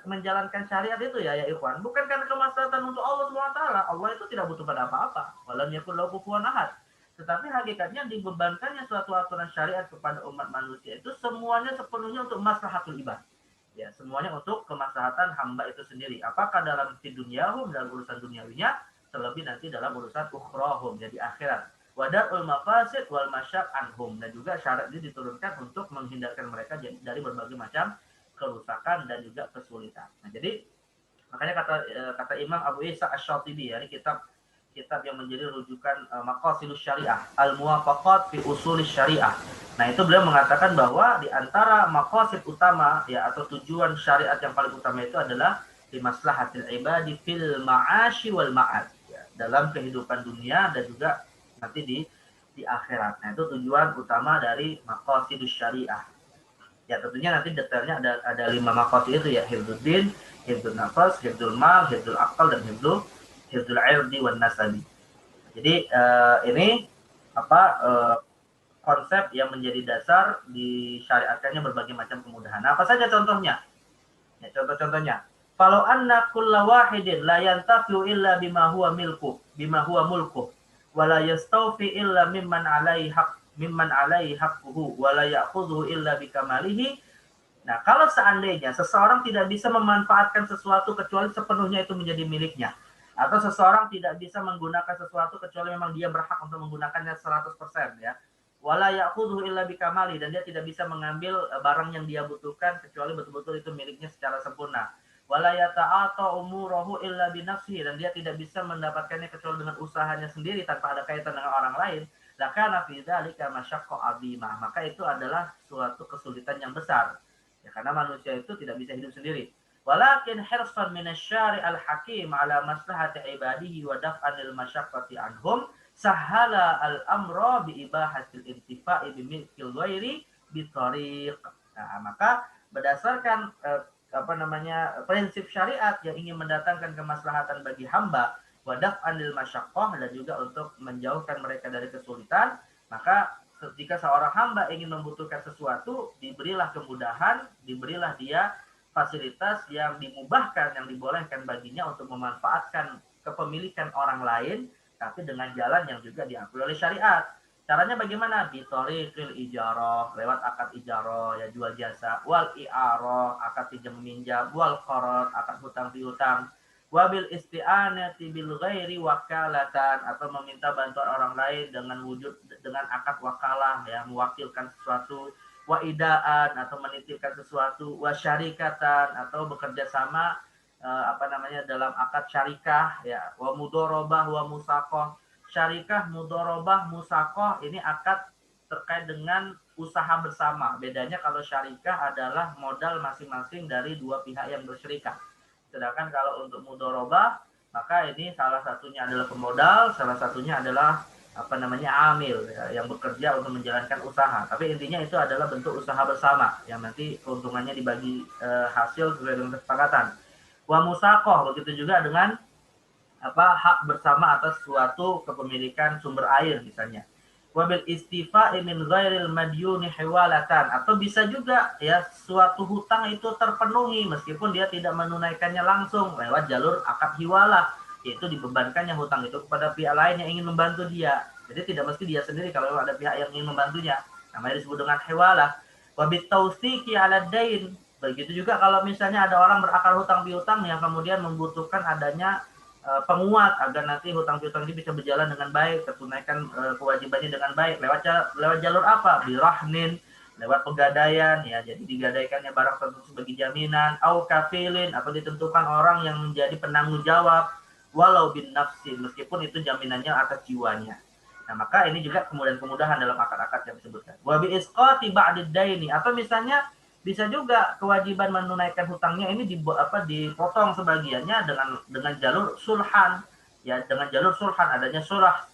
menjalankan syariat itu ya ikhwan, bukan karena kemaslahatan untuk Allah SWT. Allah itu tidak butuh pada apa-apa. Walam yakul lahu kufuwan ahad. Tetapi hakikatnya dibebankannya suatu aturan syariat kepada umat manusia itu semuanya sepenuhnya untuk maslahatul ibad. Ya, semuanya untuk kemaslahatan hamba itu sendiri. Apakah dalam dunyahum, dalam urusan duniawinya, terlebih nanti dalam urusan ukhrahum, jadi akhirat. Wadarul mafasid wal masyak anhum. Dan juga syarat ini diturunkan untuk menghindarkan mereka dari berbagai macam kerusakan dan juga kesulitan. Nah, jadi makanya kata Imam Abu Isa Asy-Syatibi ya, ini kitab yang menjadi rujukan Maqasidus Syariah, Al-Muwafaqat fi Usulis Syariah. Nah, itu beliau mengatakan bahwa di antara maqasid utama ya atau tujuan syariat yang paling utama itu adalah di maslahatil ibadi fil ma'ashi wal ma'ad, ya, dalam kehidupan dunia dan juga nanti di akhirat. Nah, itu tujuan utama dari Maqasidus Syariah. Ya, tentunya nanti detailnya ada 5 maqasid itu ya, hifdzuddin, hifdzun nafas, hifdzul mal, hifdzul aqal, dan hifdzul irdi wan nasabi. Jadi ini konsep yang menjadi dasar disyariatkannya berbagai macam kemudahan. Nah, apa saja contohnya? Ya, contoh-contohnya. Falau anna kulla wahidin la yantafi'u illa bima huwa mulku wa la yastawfi illa mimman alaihi haqquhu wa la ya'khudhu illa bikamalihi. Nah, kalau seandainya seseorang tidak bisa memanfaatkan sesuatu kecuali sepenuhnya itu menjadi miliknya, atau seseorang tidak bisa menggunakan sesuatu kecuali memang dia berhak untuk menggunakannya 100% ya. Wala ya'khudhu illa bikamali, dan dia tidak bisa mengambil barang yang dia butuhkan kecuali betul-betul itu miliknya secara sempurna. Wala yata'ata umurahu illa binafsihi, dan dia tidak bisa mendapatkannya kecuali dengan usahanya sendiri tanpa ada kaitan dengan orang lain. Lakana fi dzalika masyaqqah 'azimah, maka itu adalah suatu kesulitan yang besar. Ya, karena manusia itu tidak bisa hidup sendiri. Walakin hirsan minasyari al-hakim ala maslahati ibadihi wa daf'anil masyaqqati anhum sahala al-amra bi ibahatil intifa'i bi milkil ghairi bi tariq. Nah, maka berdasarkan prinsip syariat yang ingin mendatangkan kemaslahatan bagi hamba, wa daf'anil masyaqqah, dan juga untuk menjauhkan mereka dari kesulitan, maka jika seorang hamba ingin membutuhkan sesuatu, diberilah kemudahan, diberilah dia fasilitas yang dimubahkan, yang dibolehkan baginya untuk memanfaatkan kepemilikan orang lain, tapi dengan jalan yang juga diakui oleh syariat. Caranya bagaimana? Bitoriqil ijarah, lewat akad ijarah, ya jual jasa, wal i'arah, akad pinjam meminjam, wal qarad, akad hutang piutang, wabil isti'anati bil ghairi wakalatan, atau meminta bantuan orang lain dengan akad wakalah, ya, mewakilkan sesuatu, wa idaan, atau menitipkan sesuatu, wa syarikatan, atau bekerja sama dalam akad syarikah, ya, wa mudorobah wa musaqah. Syarikah, mudorobah, musaqah ini akad terkait dengan usaha bersama. Bedanya kalau syarikah adalah modal masing-masing dari dua pihak yang bersyirikat. Sedangkan kalau untuk mudorobah, maka ini salah satunya adalah pemodal, salah satunya adalah amil, ya, yang bekerja untuk menjalankan usaha. Tapi intinya itu adalah bentuk usaha bersama yang nanti keuntungannya dibagi hasil sesuai dengan kesepakatan. Wa musaqah, begitu juga dengan hak bersama atas suatu kepemilikan sumber air misalnya. Wabil istifa'i min ghairil madyuni hiwalatan, atau bisa juga ya suatu hutang itu terpenuhi meskipun dia tidak menunaikannya langsung lewat jalur akad hiwalah, yaitu dibebankannya hutang itu kepada pihak lain yang ingin membantu dia. Jadi tidak mesti dia sendiri kalau ada pihak yang ingin membantunya. Namanya disebut dengan hiwalah. Wabit tausiqi 'ala dain. Begitu juga kalau misalnya ada orang berakar hutang piutang yang kemudian membutuhkan adanya penguat agar nanti hutang piutang ini bisa berjalan dengan baik, tertunaikan kewajibannya dengan baik. Lewat jalur apa? Birahnin, lewat pegadaian, ya, jadi digadaikannya barang tertentu sebagai jaminan, au kafilin, atau ditentukan orang yang menjadi penanggung jawab, walau bin nafsi, meskipun itu jaminannya atas jiwanya. Nah, maka ini juga kemudahan dalam akad-akad yang disebutkan. Wa bi isqati ba'did daini, atau misalnya bisa juga kewajiban menunaikan hutangnya ini dipotong sebagiannya dengan jalur sulhan. Ya, dengan jalur sulhan, adanya surah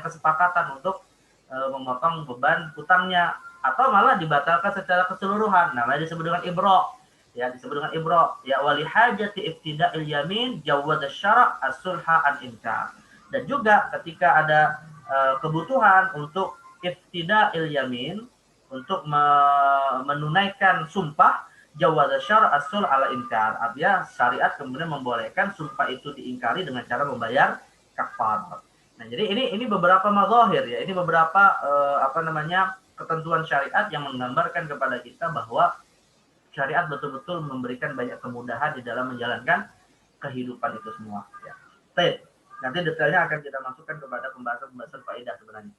kesepakatan untuk memotong beban hutangnya, atau malah dibatalkan secara keseluruhan. Namanya disebut dengan ibra. Ya, disebut dengan ibra. Ya, wali hajati ibtida'il yamin jawaz asy-syara' as-sulha an inkar. Dan juga ketika ada kebutuhan untuk ibtida'il yamin, untuk menunaikan sumpah, jawaz asy-syara' as-sul ala inkar. Artinya syariat kemudian membolehkan sumpah itu diingkari dengan cara membayar kafar. Nah, jadi ini beberapa mazahir ya, ini beberapa ketentuan syariat yang menggambarkan kepada kita bahwa syariat betul-betul memberikan banyak kemudahan di dalam menjalankan kehidupan itu semua. Ya. Baik, nanti detailnya akan kita masukkan kepada pembahasan faedah sebenarnya.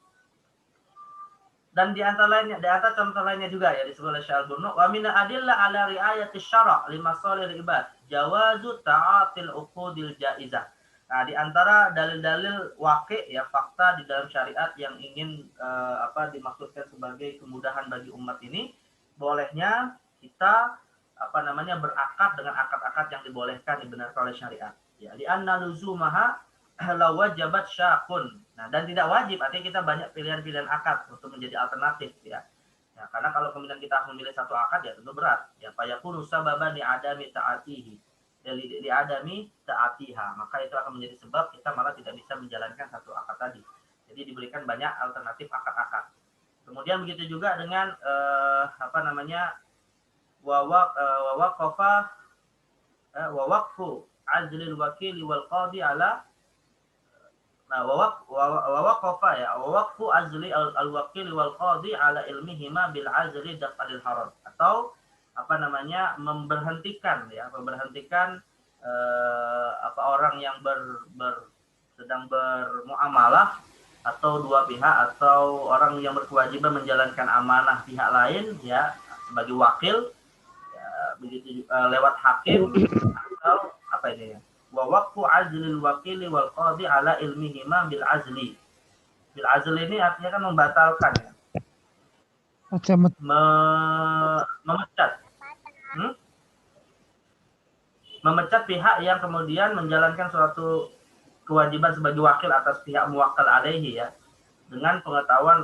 Dan di antara contoh lainnya juga ya disebut oleh Syekh Al-Bunnu, wa min adilla ala riayati syara' li masalihil ibad jawazu ta'atil uqudil jaizah. Nah, di antara dalil-dalil waqi' ya, fakta di dalam syariat yang ingin dimaksudkan sebagai kemudahan bagi umat ini, bolehnya kita berakad dengan akad-akad yang dibolehkan dibenarkan oleh syariat. Ya, li anna luzumaha la wajabat syakun. Nah, dan tidak wajib, artinya kita banyak pilihan-pilihan akad untuk menjadi alternatif ya. Ya, karena kalau kemudian kita memilih satu akad ya tentu berat. Ya, fayakunu sababan li adami ta'atihi. Li adami ta'atiha. Maka itu akan menjadi sebab kita malah tidak bisa menjalankan satu akad tadi. Jadi diberikan banyak alternatif akad-akad. Kemudian begitu juga dengan wawaqfu azlil wakili wal qadi ala wawaqfu azli al wakili wal qadi ala ilmihima bil azli daf'al haraj, atau memberhentikan orang yang sedang bermuamalah, atau dua pihak, atau orang yang berkewajiban menjalankan amanah pihak lain ya sebagai wakil ya, begitu lewat hakim, atau wa waqfu azlil wakili wal qadi ala ilmihima bil azli. Bil azli ini artinya kan membatalkan ya. Memecat pihak yang kemudian menjalankan suatu kewajiban sebagai wakil atas pihak muwakkal alaihi ya, dengan pengetahuan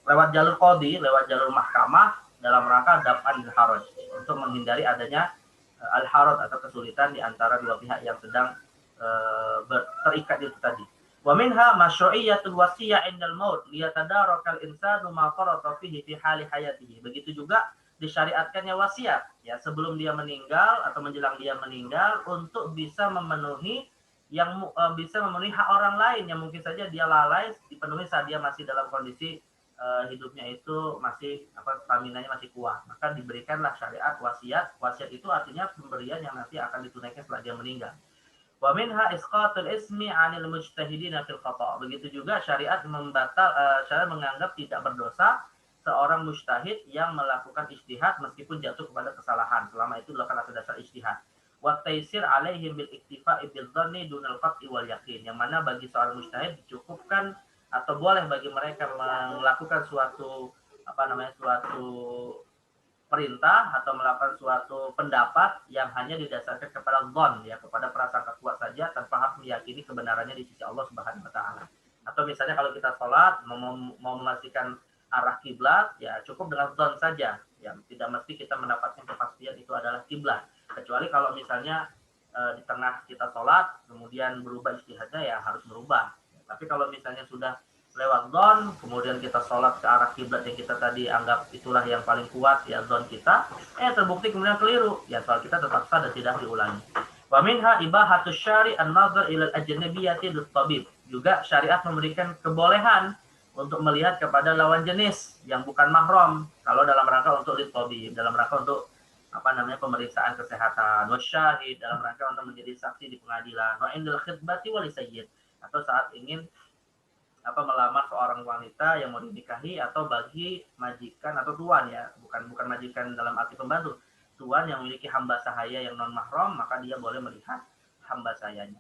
lewat jalur qadi, lewat jalur mahkamah, dalam rangka daf'an al-haraj, untuk menghindari adanya al-haraj atau kesulitan di antara dua pihak yang sedang terikat itu tadi. Wa minha masyru'iyyatul wasiyah 'indal maut liyatadarakal insanu ma farata fihi fi hali hayatihi. Begitu juga disyariatkannya wasiat ya sebelum dia meninggal atau menjelang dia meninggal, untuk bisa memenuhi hak orang lain yang mungkin saja dia lalai dipenuhi saat dia masih dalam kondisi hidupnya itu masih stamina-nya masih kuat. Maka diberikanlah syariat wasiat. Wasiat itu artinya pemberian yang nanti akan ditunaikan setelah dia meninggal. Wa minha isqatul ismi 'anil mujtahidina fil khata'. Begitu juga syariat syariat menganggap tidak berdosa seorang mujtahid yang melakukan ijtihad meskipun jatuh kepada kesalahan, selama itu dilakukan atas dasar ijtihad. Wa taysir 'alaihim bil iktifa'i bil dhanni dunal qat'i wal yaqin. Yang mana bagi seorang mujtahid dicukupkan atau boleh bagi mereka melakukan suatu perintah atau melakukan suatu pendapat yang hanya didasarkan kepada dhon ya, kepada prasangka kuat saja tanpa harus meyakini kebenarannya di sisi Allah Subhanahu wa taala. Atau misalnya kalau kita sholat mau memastikan arah kiblat ya cukup dengan dhon saja ya, tidak mesti kita mendapatkan kepastian itu adalah kiblat, kecuali kalau misalnya di tengah kita sholat kemudian berubah ijtihadnya ya harus berubah. Tapi kalau misalnya sudah lewat dhon, kemudian kita sholat ke arah kiblat yang kita tadi anggap itulah yang paling kuat ya dhon kita, terbukti kemudian keliru, ya soal kita tetap sah dan tidak diulangi. Wa minha ibahatus syari' an-nazar ila al-ajnabiyyati lit-tabib. Juga syariat memberikan kebolehan untuk melihat kepada lawan jenis yang bukan mahram kalau dalam rangka untuk lit-tabib, dalam rangka untuk pemeriksaan kesehatan, wasyahid dalam rangka untuk menjadi saksi di pengadilan, wa indal khitbati wal sayyid, atau saat ingin melamar seorang wanita yang mau dinikahi, atau bagi majikan atau tuan ya, bukan majikan dalam arti pembantu, tuan yang memiliki hamba sahaya yang non mahram, maka dia boleh melihat hamba sahayanya.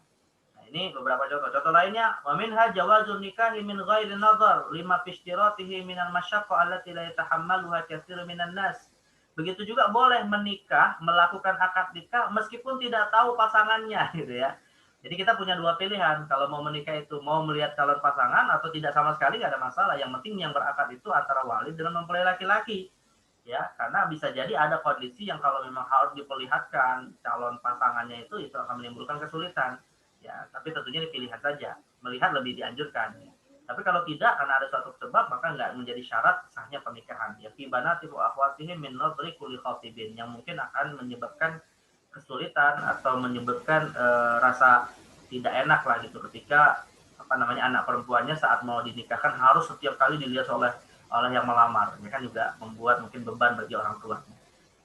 Nah, ini beberapa contoh. Contoh lainnya, wa minha jawazun nikahi min ghairi nazar lima fi ishtiratihi minal masyaqqa allati la yatahammaluha katsirun minan nas. Begitu juga boleh menikah, melakukan akad nikah meskipun tidak tahu pasangannya gitu ya. Jadi kita punya dua pilihan, kalau mau menikah itu mau melihat calon pasangan atau tidak sama sekali nggak ada masalah. Yang penting yang berakad itu antara wali dengan mempelai laki-laki. Ya, karena bisa jadi ada kondisi yang kalau memang harus diperlihatkan calon pasangannya itu akan menimbulkan kesulitan. Ya, tapi tentunya pilihan saja. Melihat lebih dianjurkan. Tapi kalau tidak karena ada suatu sebab maka nggak menjadi syarat sahnya pernikahan. Ya, fi banati wa akhwatihi min nadri kulli khatibin yang mungkin akan menyebabkan kesulitan atau menyebabkan rasa tidak enak lah gitu ketika anak perempuannya saat mau dinikahkan harus setiap kali dilihat oleh yang melamar. Ini kan juga membuat mungkin beban bagi orang tuanya.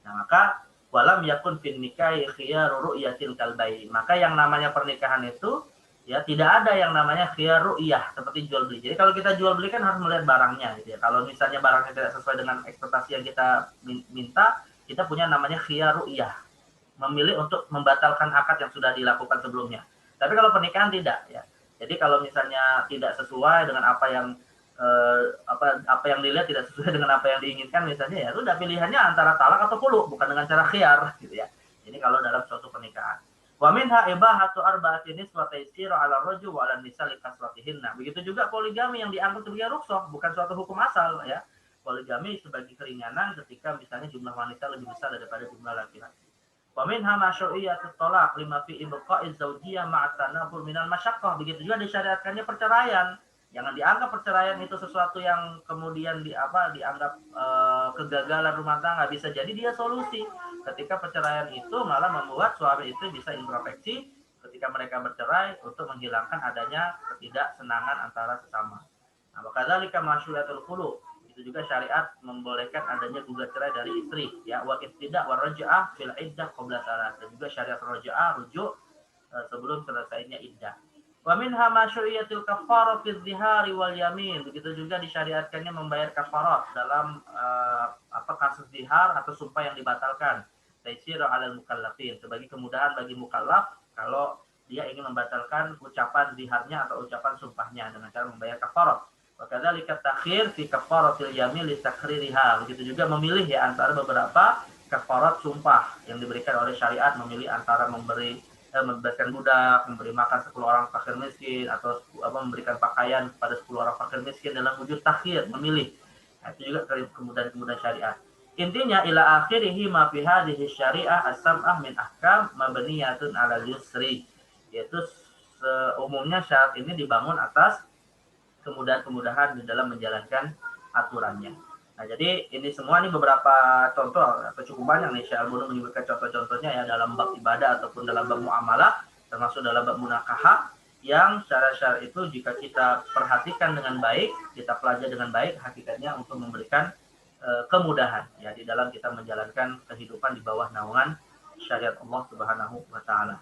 Nah, maka walam yakun fin nikahi khiyaru ru'yatil kalbai. Maka yang namanya pernikahan itu ya tidak ada yang namanya khiyar ru'yah seperti jual beli. Jadi kalau kita jual beli kan harus melihat barangnya gitu ya. Kalau misalnya barangnya tidak sesuai dengan ekspektasi yang kita minta, kita punya namanya khiyar ru'yah. Memilih untuk membatalkan akad yang sudah dilakukan sebelumnya. Tapi kalau pernikahan tidak ya. Jadi kalau misalnya tidak sesuai dengan apa yang dilihat tidak sesuai dengan apa yang diinginkan misalnya ya sudah pilihannya antara talak atau khulu bukan dengan cara khiyar gitu ya. Ini kalau dalam suatu pernikahan. Wa minha ibahatu arba'ati niswa taysira 'ala ar-rajul wa 'ala an-nisa li kasratihinna. Begitu juga poligami yang dianggap sebagai rukhsah bukan suatu hukum asal ya. Poligami sebagai keringanan ketika misalnya jumlah wanita lebih besar daripada jumlah laki-laki. Wa minha masyru'iyyatut talaq lima fi ibqa'iz zawjiyyah ma'a tanafur minal masyaqqah. Begitu juga disyariatkannya perceraian. Jangan dianggap perceraian itu sesuatu yang kemudian dianggap kegagalan rumah tangga. Bisa jadi dia solusi. Ketika perceraian itu malah membuat suami itu bisa introspeksi ketika mereka bercerai untuk menghilangkan adanya ketidaksenangan antara sesama. Nah, wakadzalika masyru'iyatul khulu. Itu juga syariat membolehkan adanya gugat cerai dari istri ya wa ibtida' wa raj'ah fil iddah qabla salat. Dan juga syariat raj'ah rujuk sebelum selesainya iddah. Wa minha masyru'iyatul kafarah fi dzihari wal yamin. Begitu juga disyariatkannya membayar kafarat dalam kasus zihar atau sumpah yang dibatalkan. Taysira 'alal mukallafin, sebagai kemudahan bagi mukallaf kalau dia ingin membatalkan ucapan ziharnya atau ucapan sumpahnya dengan cara membayar kafarat. Wa kadzalika takhir fi kafaratil yamin li takririha. Begitu juga memilih ya antara beberapa kafarat sumpah yang diberikan oleh syariat, memilih antara membebaskan budak, memberi makan 10 orang fakir miskin, atau memberikan pakaian kepada 10 orang fakir miskin dalam wujud takhir, memilih. Nah, itu juga kemudahan-kemudahan syariat. Intinya ila akhirihi ma fi hadhihi syariah as-sam'ah min ahkam mabniyatun 'ala yusri. Yaitu umumnya syarat ini dibangun atas kemudahan-kemudahan di dalam menjalankan aturannya. Nah, jadi ini semua nih beberapa contoh atau cukup banyak nih Syekh Al-Buni menyebutkan contoh-contohnya ya dalam bab ibadah ataupun dalam bab muamalah, termasuk dalam bab munakahah yang syarat-syarat itu jika kita perhatikan dengan baik, kita pelajari dengan baik, hakikatnya untuk memberikan kemudahan ya di dalam kita menjalankan kehidupan di bawah naungan syariat Allah Subhanahu wa taala.